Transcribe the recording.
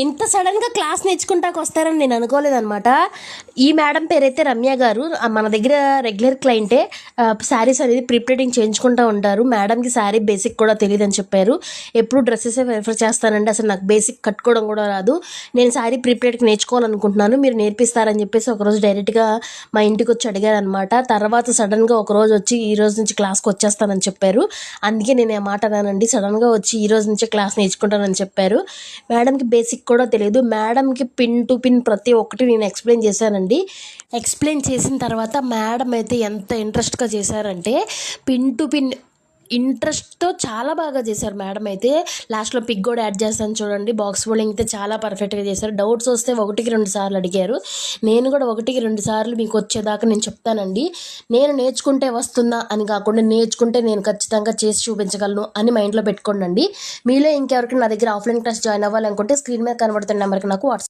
ఇంత సడన్గా క్లాస్ నేర్చుకుంటాకు వస్తారని నేను అనుకోలేదనమాట. ఈ మేడం పేరైతే రమ్య గారు. మన దగ్గర రెగ్యులర్ క్లయింటే. శారీస్ అనేది ప్రిప్రింటింగ్ చేయించుకుంటూ ఉంటారు. మేడంకి శారీ బేసిక్ కూడా తెలియదు అని చెప్పారు. ఎప్పుడు డ్రెస్సెసే ప్రిఫర్ చేస్తానండి, అసలు నాకు బేసిక్ కట్టుకోవడం కూడా రాదు, నేను శారీ ప్రిప్రింటింగ్ నేర్చుకోవాలనుకుంటున్నాను, మీరు నేర్పిస్తారని చెప్పేసి ఒకరోజు డైరెక్ట్గా మా ఇంటికి వచ్చి అడిగారనమాట. తర్వాత సడన్గా ఒకరోజు వచ్చి ఈ రోజు నుంచి క్లాస్కి వచ్చేస్తానని చెప్పారు. అందుకే నేను ఆ మాట అన్నానండి, సడన్గా వచ్చి ఈ రోజు నుంచే క్లాస్ నేర్చుకుంటానని చెప్పారు. మేడంకి బేసిక్ కూడా తెలియదు. మేడంకి పిన్ టు పిన్ ప్రతి ఒక్కటి నేను ఎక్స్ప్లెయిన్ చేశానండి. ఎక్స్ప్లెయిన్ చేసిన తర్వాత మేడం అయితే ఎంత ఇంట్రెస్ట్గా చేశారంటే, పిన్ టు పిన్ ఇంట్రెస్ట్తో చాలా బాగా చేశారు మేడం అయితే. లాస్ట్లో పిక్ కూడా యాడ్ చేస్తాను చూడండి. బాక్స్ ఫోల్డింగ్ అయితే చాలా పర్ఫెక్ట్గా చేశారు. డౌట్స్ వస్తే 1-2 సార్లు అడిగారు. నేను కూడా 1-2 సార్లు మీకు వచ్చేదాకా నేను చెప్తానండి. నేను నేర్చుకుంటే వస్తుందా అని కాకుండా, నేర్చుకుంటే నేను ఖచ్చితంగా చేసి చూపించగలను అని మైండ్లో పెట్టుకోండి. మీలో ఇంకెవరికి నా దగ్గర ఆఫ్లైన్ క్లాస్ జాయిన్ అవ్వాలనుకుంటే స్క్రీన్ మీద కనబడుతున్న నెంబర్కి నాకు వాట్సాప్